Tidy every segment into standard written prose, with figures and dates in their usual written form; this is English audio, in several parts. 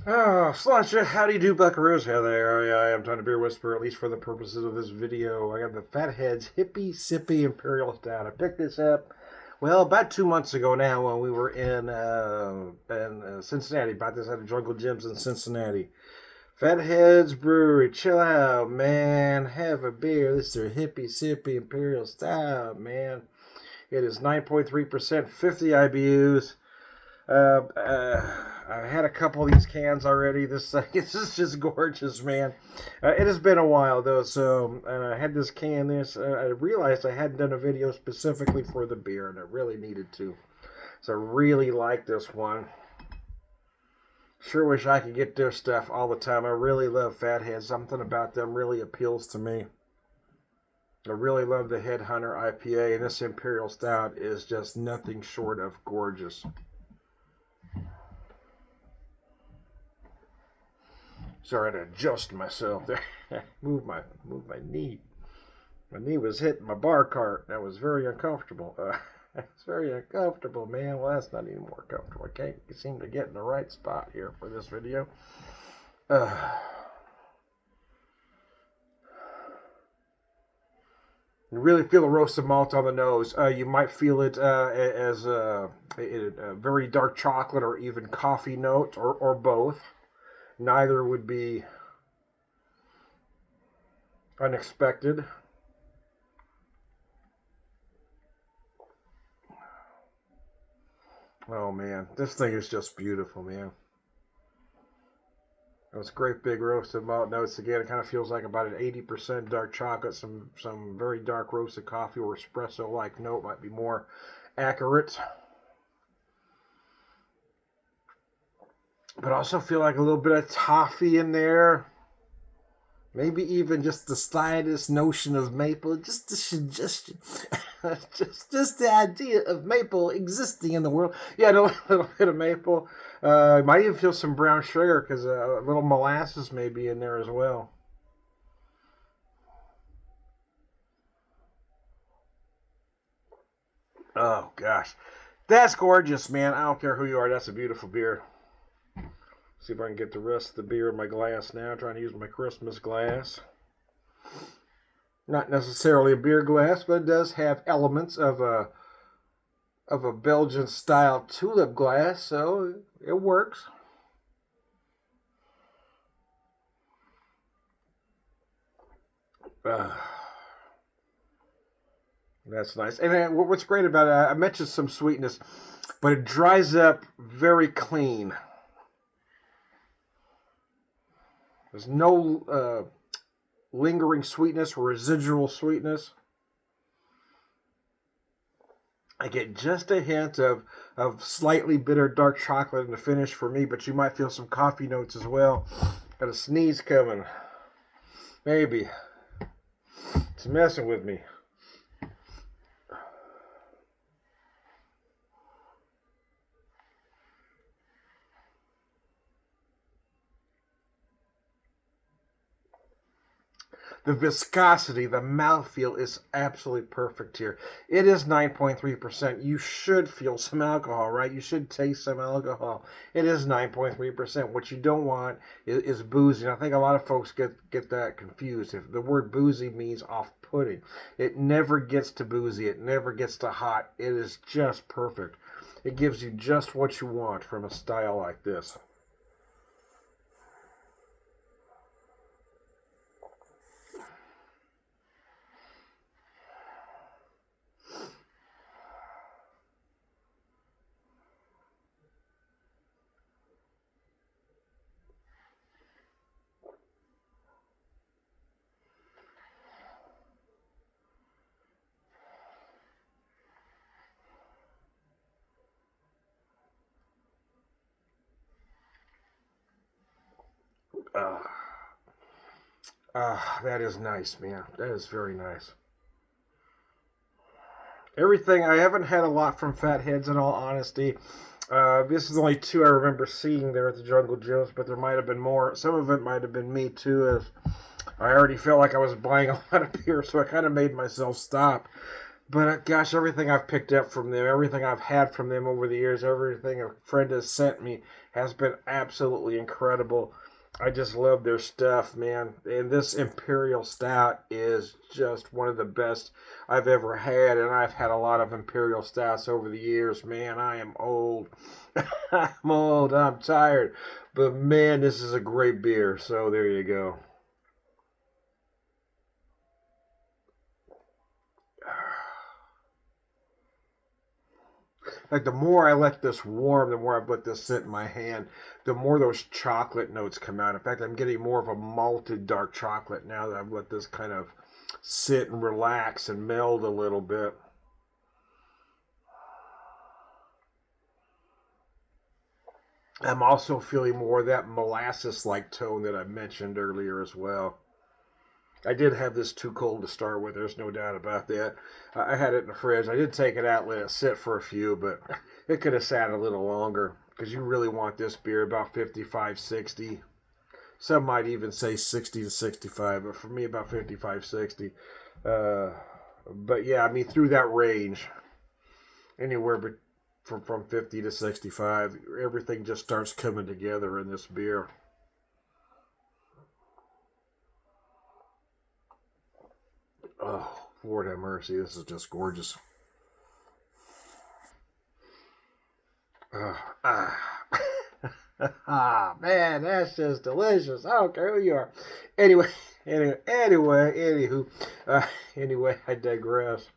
Oh, Sláinte, how do you do, buckaroos? How there? I am Trying to Beer Whisperer, at least for the purposes of this video. I got the Fatheads Hippy Sippy Imperial Stout. I picked this up, well, about 2 months ago now when we were in Cincinnati. Bought this at the Jungle Gyms in Cincinnati. Fatheads Brewery, chill out, man. Have a beer. This is their Hippy Sippy Imperial Stout, man. It is 9.3%, 50 IBUs. I had a couple of these cans already. This is just gorgeous, man. It has been a while though, so I had this can. I realized I hadn't done a video specifically for the beer, and I really needed to. So I really like this one. Sure wish I could get their stuff all the time. I really love Fatheads. Something about them really appeals to me. I really love the Headhunter IPA, and this Imperial Stout is just nothing short of gorgeous. Sorry to adjust myself there. move my knee. My knee was hitting my bar cart. That was very uncomfortable. It's very uncomfortable, man. Well, that's not any more comfortable. I can't seem to get in the right spot here for this video. You really feel the roasted malt on the nose. You might feel it as a very dark chocolate or even coffee note, or both. Neither would be unexpected. Oh man, this thing is just beautiful, man. Those great big roasted malt notes. Again, it kind of feels like about an 80% dark chocolate, some very dark roasted coffee or espresso-like note might be more accurate. But also feel like a little bit of toffee in there. Maybe even just the slightest notion of maple. Just the suggestion. just the idea of maple existing in the world. Yeah, a little bit of maple. Might even feel some brown sugar because a little molasses may be in there as well. Oh, gosh. That's gorgeous, man. I don't care who you are. That's a beautiful beer. See if I can get the rest of the beer in my glass now. I'm trying to use my Christmas glass. Not necessarily a beer glass, but it does have elements of a Belgian style tulip glass, so it works. That's nice. And what's great about it, I mentioned some sweetness, but it dries up very clean. There's no lingering sweetness or residual sweetness. I get just a hint of slightly bitter dark chocolate in the finish for me, but you might feel some coffee notes as well. Got a sneeze coming. Maybe. It's messing with me. The viscosity, the mouthfeel is absolutely perfect here. It is 9.3%. You should feel some alcohol, right? You should taste some alcohol. It is 9.3%. What you don't want is boozy. And I think a lot of folks get that confused. If the word boozy means off-putting, it never gets to boozy. It never gets to hot. It is just perfect. It gives you just what you want from a style like this. That is nice, man. That is very nice. Everything, I haven't had a lot from Fatheads in all honesty. This is only two I remember seeing there at the Jungle Gyms, but there might have been more. Some of it might have been me too, as I already felt like I was buying a lot of beer, so I kind of made myself stop. But gosh, everything I've picked up from them, everything I've had from them over the years, everything a friend has sent me has been absolutely incredible. I just love their stuff, man. And this Imperial Stout is just one of the best I've ever had. And I've had a lot of Imperial Stouts over the years. Man, I am old. I'm old. I'm tired. But man, this is a great beer. So there you go. Like the more I let this warm, the more I've let this sit in my hand, the more those chocolate notes come out. In fact, I'm getting more of a malted dark chocolate now that I've let this kind of sit and relax and meld a little bit. I'm also feeling more of that molasses-like tone that I mentioned earlier as well. I did have this too cold to start with. There's no doubt about that. I had it in the fridge. I did take it out, let it sit for a few, but it could have sat a little longer because you really want this beer about 55, 60. Some might even say 60 to 65, but for me, about 55, 60. But yeah, I mean, through that range, anywhere from 50 to 65, everything just starts coming together in this beer. Oh, Lord have mercy. This is just gorgeous. Ah. Ah, man, that's just delicious. I don't care who you are. Anyway, anywho, anyway, I digress.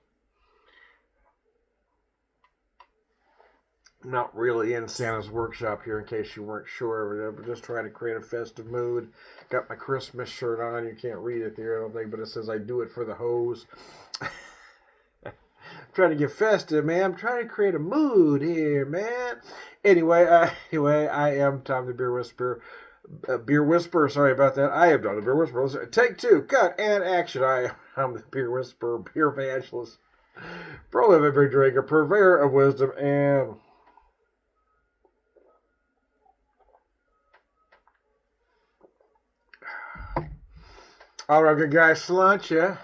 I'm not really in Santa's workshop here, in case you weren't sure. We're just trying to create a festive mood. Got my Christmas shirt on. You can't read it there, I don't think, but it says I do it for the hose. Trying to get festive, man. I'm trying to create a mood here, man. Anyway, I am Tom the Beer Whisperer. Beer Whisperer, sorry about that. I am Tom the Beer Whisperer. Take two, cut, and action. I'm the Beer Whisperer, beer evangelist, prolific beer drinker, purveyor of wisdom, and all right, good guys, sláinte.